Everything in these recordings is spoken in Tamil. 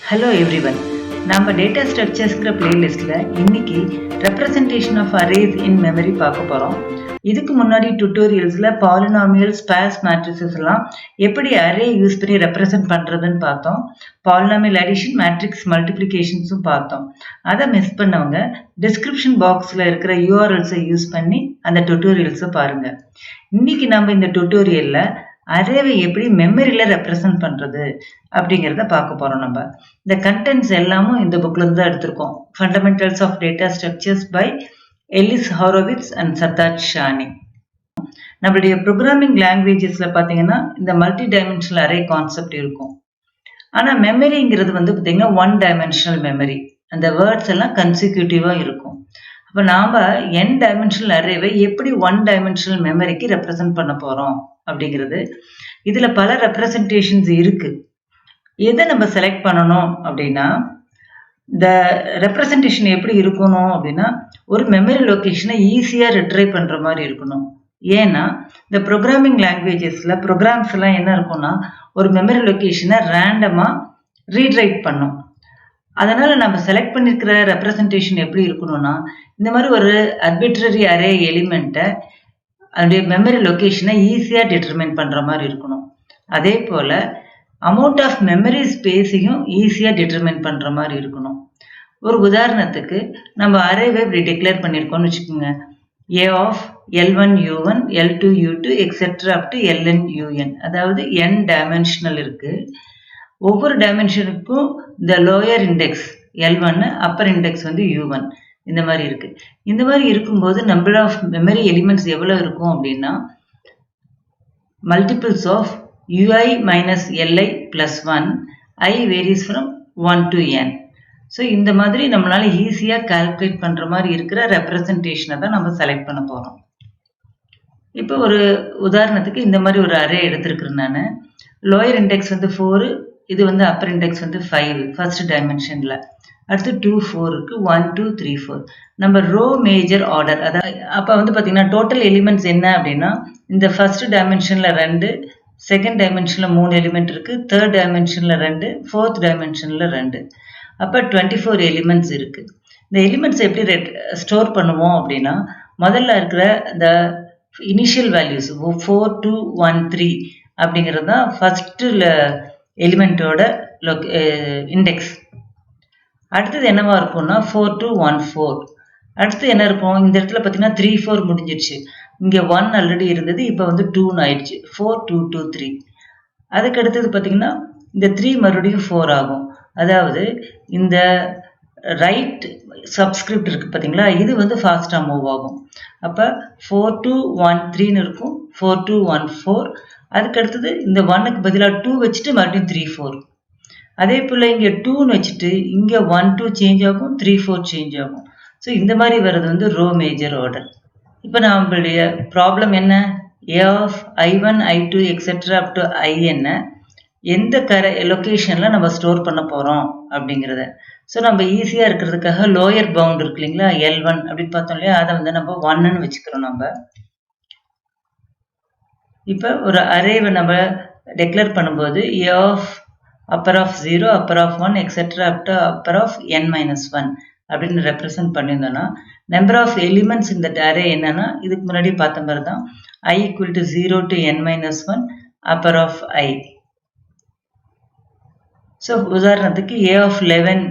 Hello everyone. நம்ம டேட்டா ஸ்ட்ரக்சர்ஸ்ங்கிற பிளேலிஸ்ட்ல இன்னைக்கு representation of arrays in memory பார்க்க போறோம். இதுக்கு முன்னாடி டுட்டோரியல்ஸ்ல பாலினாமியல் ஸ்பேஸ் மேட்ரிசஸ் எல்லாம் எப்படி அரே யூஸ் பண்ணி ரெப்ரசன்ட் பண்றதுன்னு பார்த்தோம். பாலினாமியல் அடிஷன் மேட்ரிக்ஸ் மல்டிப்ளிகேஷன்ஸும் பார்த்தோம். அதை மிஸ் பண்ணவங்க டிஸ்கிரிப்ஷன் பாக்ஸ்ல இருக்கிற யூஆர்எல்ஸை யூஸ் பண்ணி அந்த டுட்டோரியல்ஸை பாருங்க. இன்னைக்கு நம்ம இந்த டுட்டோரியல்ல அரேவை எப்படி மெமரியில ரெப்ரசன்ட் பண்றது அப்படிங்கிறத பார்க்க போறோம். நம்ம இந்த கண்டென்ட்ஸ் எல்லாமும் இந்த புக்ல இருந்து தான் எடுத்திருக்கோம். Fundamentals of data structures by Ellis Horowitz and Sartaj Sahni. நம்மளுடைய ப்ரோக்ராமிங் லாங்குவேஜஸ்ல பாத்தீங்கன்னா இந்த மல்டி டைமென்ஷனல் அரே கான்செப்ட் இருக்கும். ஆனா மெமரிங்கிறது பாத்தீங்கன்னா ஒன் டைமென்ஷனல் மெமரி. அந்த வேர்ட்ஸ் எல்லாம் கன்சிக்யூட்டிவா இருக்கும். அப்ப நாம n டைமென்ஷனல் அரேவை எப்படி ஒன் டைமென்ஷனல் மெமரிக்கு ரெப்ரசன்ட் பண்ண போறோம் அப்படிங்கிறது. இதுல பல ரெப்ரசன்டேஷன்ஸ் இருக்கு. எதை நம்ம செலக்ட் பண்ணணும் அப்படின்னா, இந்த ரெப்ரசன்டேஷன் எப்படி இருக்கணும் அப்படின்னா, ஒரு மெமரி லொகேஷனை ஈஸியா ரிட்ரைவ் பண்ற மாதிரி இருக்கணும். ஏன்னா இந்த ப்ரோக்ராமிங் லாங்குவேஜஸ்ல ப்ரோக்ராம்ஸ் எல்லாம் என்ன இருக்கும்னா, ஒரு மெமரி லொகேஷனை ரேண்டமா ரீட்ரைட் பண்ணும். அதனால நம்ம செலக்ட் பண்ணிருக்கிற ரெப்ரசன்டேஷன் எப்படி இருக்கணும்னா, இந்த மாதிரி ஒரு அர்பிட்ரரி அரே எலிமெண்ட்டை அதோடைய மெமரி லொகேஷனை ஈஸியா டிட்டர்மைன் பண்ற மாதிரி இருக்கணும். அதே போல அமௌண்ட் ஆஃப் மெமரி ஸ்பேஸையும் ஈஸியா டிட்டர்மைன் பண்ற மாதிரி இருக்கணும். ஒரு உதாரணத்துக்கு நம்ம அரேவை இப்படி டிக்ளேர் பண்ணியிருக்கோம்னு வச்சுக்கோங்க. a of L1 U1 L2 U2 etcetera up to LN UN. அதாவது n டைமென்ஷனல் இருக்கு. ஒவ்வொரு டைமென்ஷனுக்கும் இந்த lower index L1, Appar index U1 இந்த மாதிரி இருக்கு. இந்த மாதிரி இருக்கும்போது நம்பர் ஆஃப் மெமரி எலிமெண்ட்ஸ் எவ்வளவு இருக்கும் அப்படின்னா, multiples of ui minus li plus 1, I varies from 1 to n. So இந்த மாதிரி நம்மளால ஈஸியா கால்குலேட் பண்ற மாதிரி இருக்கிற ரெப்ரசன்டேஷனை தான் நம்ம செலக்ட் பண்ண போறோம். இப்போ ஒரு உதாரணத்துக்கு இந்த மாதிரி ஒரு அரே எடுத்திருக்கிறேன் நான். லோயர் இண்டெக்ஸ் 4, இது அப்பர் இண்டெக்ஸ் 5 ஃபர்ஸ்ட் டைமென்ஷன்ல. அடுத்து 2 4 இருக்கு. 1 2 3 4. நம்ம ரோ மேஜர் ஆர்டர். அதாவது அப்ப பாத்தீங்கன்னா டோட்டல் எலிமெண்ட்ஸ் என்ன அப்படின்னா, இந்த ஃபர்ஸ்ட் டைமென்ஷன்ல 2, செகண்ட் டைமென்ஷன்ல 3 எலிமெண்ட் இருக்கு, தேர்ட் டைமென்ஷன்ல 2, ஃபோர்த் டைமென்ஷன்ல 2. அப்ப 24 எலிமெண்ட்ஸ் இருக்கு. இந்த எலிமெண்ட்ஸ் எப்படி ஸ்டோர் பண்ணுவோம் அப்படின்னா, முதல்ல இருக்கிற இந்த இனிஷியல் வேல்யூஸ் 4 2 1 3 அப்படிங்கிறது தான் ஃபர்ஸ்ட் எலிமெண்டோட இண்டெக்ஸ். அடுத்தது என்னவா இருக்கும்னா 4 2 1 4. அடுத்து என்ன இருக்கும், இந்த இடத்துல பாத்தீங்கன்னா 3 4 முடிஞ்சிருச்சு. இங்க 1 ஆல்ரெடி இருந்தது, இப்ப 2 ஆயிடுச்சு. 4 2 2 3. அதுக்கு அடுத்தது பாத்தீங்கன்னா இந்த 3 மறுபடியும் 4 ஆகும். அதாவது இந்த ரைட் சப்ஸ்கிரிப்ட் இருக்கு பாத்தீங்களா, இது ஃபாஸ்டா மூவ் ஆகும். அப்ப 4 2 1 3ன்னு இருக்கும். 4 2 1 4. அதுக்கு அடுத்தது இந்த 1க்கு பதிலா 2 வச்சுட்டு மறுபடியும் 3 4. அதே போல இங்க 2ன்னு வச்சுட்டு இங்க 1 2 சேஞ்ச் ஆகும், 3 4 சேஞ்ச் ஆகும். ஸோ இந்த மாதிரி வர்றது ரோ மேஜர் ஆர்டர். இப்போ நம்மளுடைய ப்ராப்ளம் என்ன, a of I1 I2 etcetera up to IN எந்த லொகேஷன்ல நம்ம ஸ்டோர் பண்ண போறோம் அப்படிங்கிறத. ஸோ நம்ம ஈஸியா இருக்கிறதுக்காக லோயர் பவுண்ட் இருக்கு இல்லைங்களா, L1 அப்படின்னு பார்த்தோம் இல்லையா, அதை நம்ம 1ன்னு வச்சுக்கிறோம். நம்ம இப்போ ஒரு அரேவை நம்ம டிக்ளேர் பண்ணும்போது a of upper of 0, upper of 1, etc. up to upper of n minus 1 அப்படின்னு ரெப்ரசன்ட் பண்ணியிருந்தோம்னா, நம்பர் ஆஃப் எலிமெண்ட்ஸ் இந்த அரே என்னன்னா, இதுக்கு முன்னாடி பார்த்த மாதிரி தான் I equal to 0 to n minus 1 upper of I. So உதாரணத்துக்கு a of 11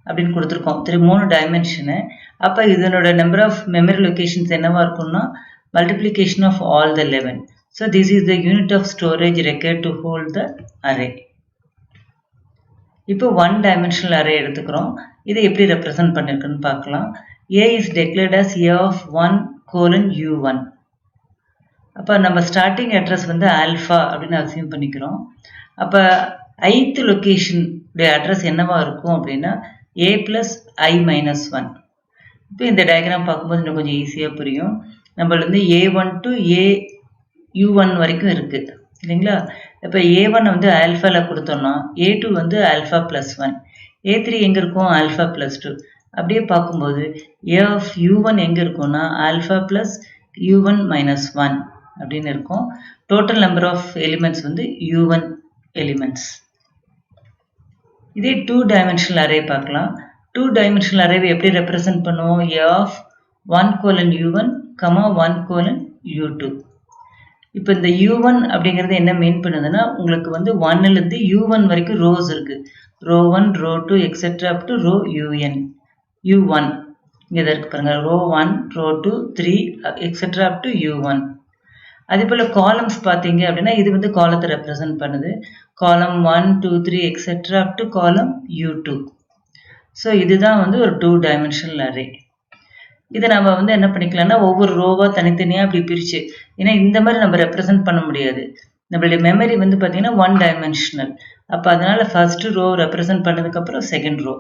அப்படின்னு கொடுத்துருக்கோம். 3 டைமென்ஷனு. அப்போ இதனோட நம்பர் ஆஃப் மெமரி லொகேஷன்ஸ் என்னவா இருக்கும்னா, multiplication of all the 11. So this is the unit of storage required to hold the array. இப்போ ஒன் டைமென்ஷனல் அரே எடுத்துக்கிறோம். இதை எப்படி ரெப்ரசன்ட் பண்ணிருக்குன்னு பார்க்கலாம். a is declared as a of 1 colon u1. அப்போ நம்ம ஸ்டார்டிங் அட்ரஸ் ஆல்ஃபா அப்படின்னு அசியூம் பண்ணிக்கிறோம். அப்போ ith லொகேஷன் அட்ரஸ் என்னவா இருக்கும் அப்படின்னா a plus I minus 1. இப்போ இந்த டயக்ராம் பார்க்கும்போது இன்னும் கொஞ்சம் ஈஸியா புரியும். நம்மள a1 to u1 வரைக்கும் இருக்கு இல்லைங்களா. இப்போ a1 ஆல்ஃபால கொடுத்தோம்னா a2 ஆல்ஃபா பிளஸ் 1, a3 எங்க இருக்கும், ஆல்ஃபா பிளஸ் 2. அப்படியே பார்க்கும்போது a ஆஃப் u1 எங்க இருக்கும்னா ஆல்ஃபா பிளஸ் u1 மைனஸ் 1 அப்படின்னு இருக்கும். Total number of elements u1 elements. இதே 2 டைமென்ஷனல் அரே பார்க்கலாம். 2 டைமென்ஷனல் அரேவை எப்படி ரெப்ரசன்ட் பண்ணுவோம்? A of 1 colon U1, 1 colon U2. இப்போ இந்த U1 அப்படிங்கிறது என்ன மீன் பண்ணுதுன்னா, உங்களுக்கு வந்து 1லேருந்து U1 வரைக்கும் ரோஸ் இருக்கு. Row 1, row 2 etcetera up to row U1. இங்கே இருக்கு பாருங்க. Row 1, row 2, 3 etcetera up to U1. அதே போல் காலம்ஸ் பார்த்தீங்க அப்படின்னா இது வந்து காலத்தை ரெப்ரசன்ட் பண்ணுது. காலம் 1, 2, 3 எக்ஸெட்ரா அப் டு காலம் U2. ஸோ இதுதான் வந்து ஒரு 2 டைமென்ஷனல் அரே. இதை நம்ம வந்து என்ன பண்ணிக்கலாம்னா ஒவ்வொரு ரோவாக தனித்தனியாக அப்படி பிரித்து, ஏன்னா இந்த மாதிரி நம்ம ரெப்ரசன்ட் பண்ண முடியாது. நம்மளுடைய மெமரி வந்து பார்த்தீங்கன்னா 1 டைமென்ஷனல். அப்போ அதனால் ஃபர்ஸ்ட் ரோ ரெப்ரசன்ட் பண்ணதுக்கப்புறம் செகண்ட் ரோ,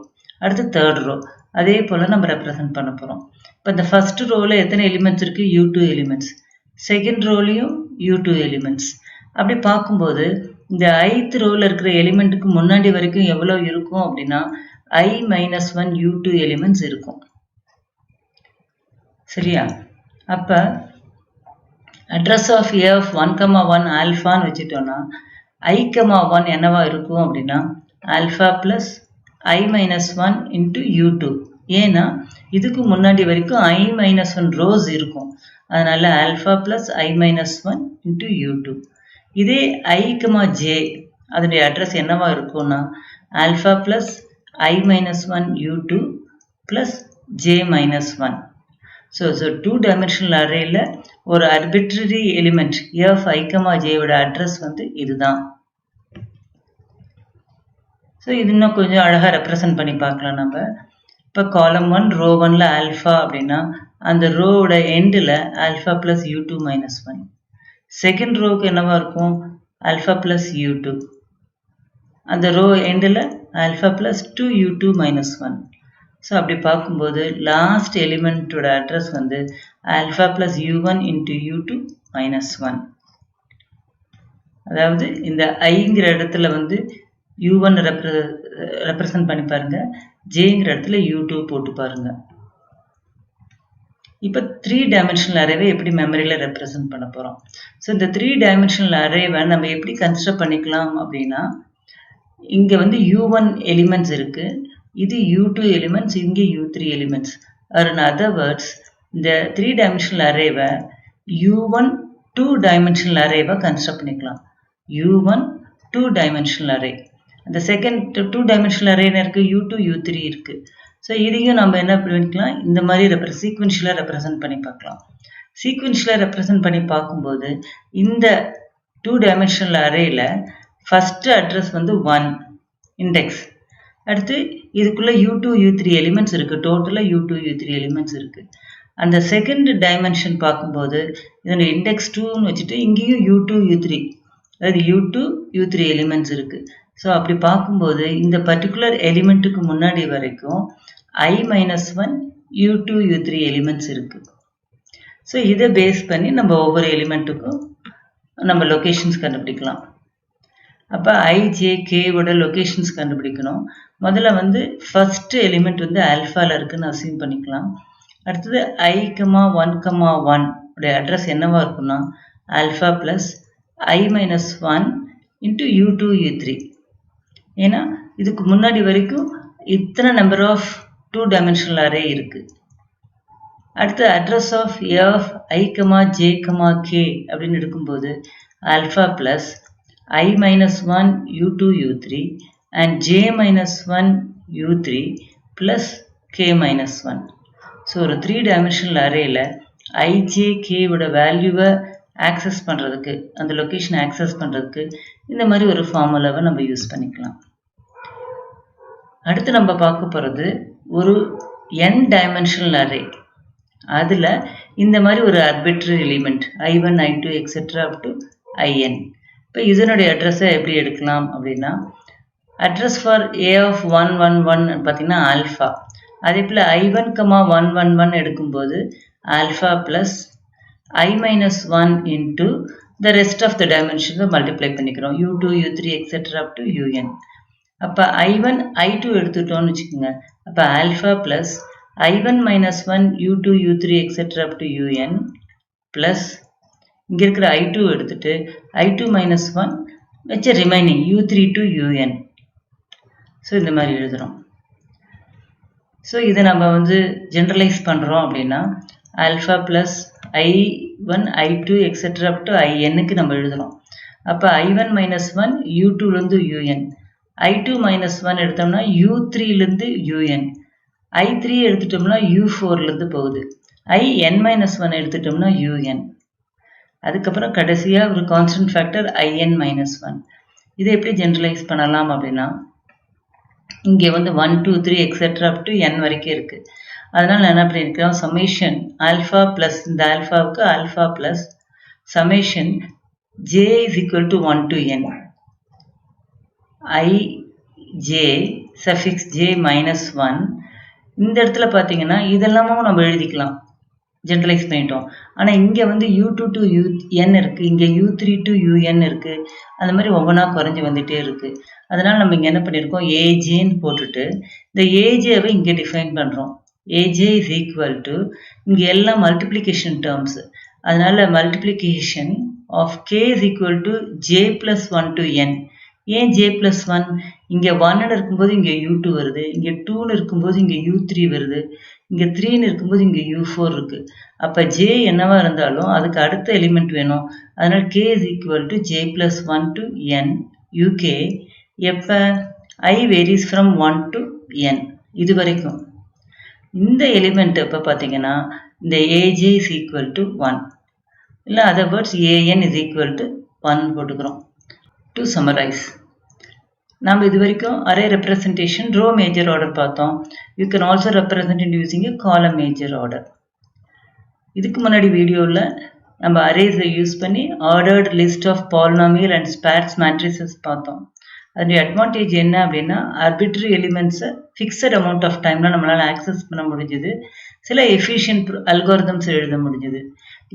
அடுத்து தேர்ட் ரோ, அதே போல் நம்ம ரெப்ரசன்ட் பண்ண போகிறோம். இப்போ இந்த ஃபர்ஸ்ட் ரோவில் எத்தனை எலிமெண்ட்ஸ் இருக்குது? U2 elements. Second ரோலையும் U2 elements. அப்படி பார்க்கும்போது இந்த ith ரோவில் இருக்கிற எலிமெண்ட்டுக்கு முன்னாடி வரைக்கும் எவ்வளோ இருக்கும் அப்படின்னா I-1 U2 எலிமெண்ட்ஸ் இருக்கும். சரியா? அப்போ அட்ரஸ் ஆஃப் A of 1, 1 ஆல்ஃபான்னு வச்சுட்டோன்னா I, 1 என்னவா இருக்கும் அப்படின்னா alpha plus I-1 into U2. ஏன்னா இதுக்கு முன்னாடி வரைக்கும் I-1 ரோஸ் இருக்கும். அதனால alpha plus I-1 into U2. இதே I, J அதனுடைய அட்ரஸ் என்னவா இருக்கும்னா alpha plus I-1 U2 plus J-1. So 2 dimensional அரேயில் ஒரு arbitrary element A of I, Jயோட அட்ரஸ் வந்து இதுதான். ஸோ இது இன்னும் கொஞ்சம் அழகாக ரெப்ரசன்ட் பண்ணி பார்க்கலாம் நம்ம. இப்போ காலம் 1 ரோ 1ல் ஆல்ஃபா அப்படின்னா அந்த ரோவோட எண்டில் alpha plus U2 minus 1. Second ரோவுக்கு என்னவா இருக்கும்? Alpha plus U2. அந்த ரோ எண்டில் alpha plus 2U2 minus 1. So அப்படி பார்க்கும்போது லாஸ்ட் எலிமெண்ட்டோட அட்ரஸ் வந்து alpha plus U1 into U2 minus 1. அதாவது இந்த ஐங்கிற இடத்துல வந்து U1 ரெப்ரசன்ட் பண்ணி பாருங்க, ஜேங்கிற இடத்துல U2 போட்டு பாருங்க. இப்போ 3 டைமென்ஷனல் அரேவை எப்படி மெமரியில் ரெப்ரசன்ட் பண்ண போகிறோம்? ஸோ இந்த 3 டைமென்ஷனல் அரேவை நம்ம எப்படி கன்சிடர் பண்ணிக்கலாம் அப்படின்னா, இங்கே வந்து U1 எலிமெண்ட்ஸ் இருக்குது, இது U2 எலிமெண்ட்ஸ், இங்கே U3 elements. Or in other words இந்த 3 டைமென்ஷனல் அரேவை U1 2 டைமென்ஷனல் அரேவை கன்சிடர் பண்ணிக்கலாம். U1 2 dimensional array. அந்த செகண்ட் 2 டைமென்ஷனல் அரேன்னு இருக்குது, U2 U3 இருக்குது. ஸோ இதையும் நம்ம என்ன பண்ணிக்கலாம், இந்த மாதிரி சீக்வென்ஷியலாக ரெப்ரசன்ட் பண்ணி பார்க்கலாம். சீக்வென்ஷியலாக ரெப்ரசன்ட் பண்ணி பார்க்கும்போது இந்த 2 டைமென்ஷனல் அரேயில் ஃபஸ்ட்டு அட்ரஸ் வந்து 1 இண்டெக்ஸ். அடுத்து இதுக்குள்ளே U2 U3 எலிமெண்ட்ஸ் இருக்குது. டோட்டலாக U2 U3 எலிமெண்ட்ஸ் இருக்குது. அந்த செகண்ட் டைமென்ஷன் பார்க்கும்போது இதனுடைய இண்டெக்ஸ் 2ன்னு வச்சுட்டு இங்கேயும் U2 U3, அதாவது U2 U3 எலிமெண்ட்ஸ் இருக்குது. ஸோ அப்படி பார்க்கும்போது இந்த பர்டிகுலர் எலிமெண்ட்டுக்கு முன்னாடி வரைக்கும் I-1 U2 U3 எலிமெண்ட்ஸ் இருக்குது. ஸோ இதை பேஸ் பண்ணி நம்ம ஒவ்வொரு எலிமெண்ட்டுக்கும் நம்ம லொக்கேஷன்ஸ் கண்டுபிடிக்கலாம். அப்போ IJKவோட லொக்கேஷன்ஸ் கண்டுபிடிக்கணும். முதல்ல வந்து ஃபஸ்ட்டு எலிமெண்ட் வந்து ஆல்ஃபாவில் இருக்குதுன்னு அசியூம் பண்ணிக்கலாம். அடுத்தது I, 1, உடைய அட்ரஸ் என்னவா இருக்குன்னா alpha plus I-1 into U2 U3. ஏன்னா இதுக்கு முன்னாடி வரைக்கும் இத்தனை நம்பர் ஆஃப் 2 டைமென்ஷனல் அரே இருக்குது. அடுத்து address of A of I, J, K அப்படின்னு எடுக்கும்போது alpha plus I-1 U2 U3 and J-1 U3 plus K-1. So ஒரு 3 டைமென்ஷனல் அரேயில் IJKவோட வேல்யூவை ஆக்சஸ் பண்ணுறதுக்கு, அந்த லொக்கேஷனை ஆக்சஸ் பண்ணுறதுக்கு இந்த மாதிரி ஒரு ஃபார்முலாவை நம்ம யூஸ் பண்ணிக்கலாம். அடுத்து நம்ம பார்க்க போகிறது ஒரு n டைமென்ஷனல் அரே. அதில் இந்த மாதிரி ஒரு arbitrary element I1 I2 etcetera up to IN. இப்போ இதனுடைய அட்ரஸை எப்படி எடுக்கலாம் அப்படின்னா அட்ரஸ் ஃபார் A of 1, 1, 1 பார்த்தீங்கன்னா ஆல்ஃபா. அதே போல் I1, 1, 1, 1 எடுக்கும்போது alpha plus I-1 into the rest of the டைமென்ஷன்ஸை மல்டிப்ளை பண்ணிக்கிறோம், U2 U3 etcetera up to UN. அப்போ I1 I2 எடுத்துட்டோம்னு வச்சுக்கோங்க. அப்போ alpha plus I1 - 1 U2 U3 etcetera up to UN plus இங்கே இருக்கிற I2 எடுத்துட்டு I2 - 1 வச்ச remaining U3 to UN. So இந்த மாதிரி எழுதுகிறோம். ஸோ இதை நம்ம வந்து ஜென்ரலைஸ் பண்ணுறோம் அப்படின்னா alpha plus I1 I2 etcetera up to INக்கு நம்ம எழுதுகிறோம். அப்போ I1 minus 1 U2லேருந்து UN, I2 minus 1 எடுத்தோம்னா U3லேருந்து UN, I3 எடுத்துட்டோம்னா U4லேருந்து போகுது, IN மைனஸ் 1 எடுத்துட்டோம்னா UN. அதுக்கப்புறம் கடைசியாக ஒரு கான்ஸ்டன்ட் ஃபேக்டர் IN மைனஸ் 1. இதை எப்படி ஜென்ரலைஸ் பண்ணலாம் அப்படின்னா இங்கே வந்து 1 2 3 எக்ஸெட்ரா அப் டு n வரைக்கும் இருக்குது. அதனால் நான் என்ன பண்ணியிருக்கிறோம், சமேஷன் ஆல்ஃபா ப்ளஸ் இந்த ஆல்ஃபாவுக்கு alpha plus summation j is equal to 1 to n ij suffix j minus 1. இந்த இடத்துல பார்த்தீங்கன்னா இதெல்லாமும் நம்ம எழுதிக்கலாம், ஜென்ரலைஸ் பண்ணிட்டோம். ஆனால் இங்கே வந்து U2 டு UN இருக்குது, இங்கே U3 டு UN இருக்குது. அந்த மாதிரி ஒவ்வொன்றா குறைஞ்சி வந்துகிட்டே இருக்குது. அதனால் நம்ம இங்கே என்ன பண்ணியிருக்கோம், ஏஜேன்னு போட்டுட்டு இந்த ஏஜேவை இங்கே டிஃபைன் பண்ணுறோம். ஏஜே இஸ் ஈக்குவல் டு இங்கே எல்லாம் மல்டிப்ளிகேஷன் டேர்ம்ஸு, அதனால் multiplication of K is equal to J plus 1 to n. ஏன் ஜே ப்ளஸ் 1? இங்கே 1ன்னு இருக்கும்போது இங்கே U2 வருது, இங்கே 2ன்னு இருக்கும்போது இங்கே U3 வருது, இங்கே 3ன்னு இருக்கும்போது இங்கே U4 இருக்குது. அப்போ ஜே என்னவா இருந்தாலும் அதுக்கு அடுத்த எலிமெண்ட் வேணும். அதனால் K is equal to J plus 1 to n UK. எப்போ I varies from 1 to n இது வரைக்கும். இந்த எலிமெண்ட் இப்போ பார்த்தீங்கன்னா இந்த ஏஜே இஸ் ஈக்குவல் டு 1, இல்லை other words a n is equal to 1 போட்டுக்கிறோம். டு சம்மரைஸ், நாம் இது வரைக்கும் array representation row major order பார்த்தோம். You can also represent in using a column major order. இதுக்கு முன்னாடி வீடியோவில் நம்ம அரேஸை யூஸ் பண்ணி ordered list of polynomial and sparse matrices பார்த்தோம். அதனுடைய அட்வான்டேஜ் என்ன அப்படின்னா ஆர்பிட்ரரி எலிமெண்ட்ஸை ஃபிக்ஸட் அமௌண்ட் ஆஃப் டைமில் நம்மளால் ஆக்சஸ் பண்ண முடிஞ்சுது, சில எஃபிஷியன்ட் அல்காரிதம்ஸ் எழுத முடிஞ்சுது.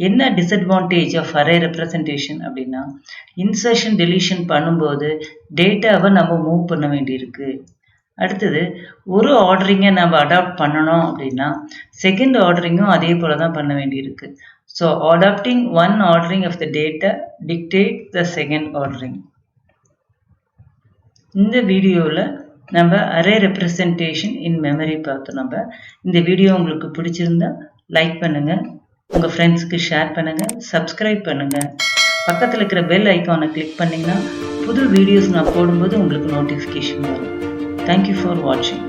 என்ன டிஸ்அட்வான்டேஜ் ஆஃப் அரே ரெப்ரசன்டேஷன் அப்படின்னா இன்சர்ஷன் டெலிஷன் பண்ணும்போது டேட்டாவை நம்ம மூவ் பண்ண வேண்டியிருக்கு. அடுத்தது ஒரு ஆர்டரிங்கை நம்ம அடாப்ட் பண்ணணும் அப்படின்னா செகண்ட் ஆர்டரிங்கும் அதே போல தான் பண்ண வேண்டியிருக்கு. So adopting one ordering of the data dictate the second ordering. இந்த வீடியோவில் நம்ம அரே ரெப்ரசன்டேஷன் இன் மெமரி பார்த்தோம். நம்ம இந்த வீடியோ உங்களுக்கு பிடிச்சிருந்தா லைக் பண்ணுங்கள், உங்கள் ஃப்ரெண்ட்ஸுக்கு ஷேர் பண்ணுங்கள், சப்ஸ்கிரைப் பண்ணுங்கள். பக்கத்தில் இருக்கிற பெல் ஐக்கானை கிளிக் பண்ணிங்கன்னா புது வீடியோஸ் நான் போடும்போது உங்களுக்கு நோட்டிஃபிகேஷன் வரும். தேங்க்யூ ஃபார் வாட்சிங்.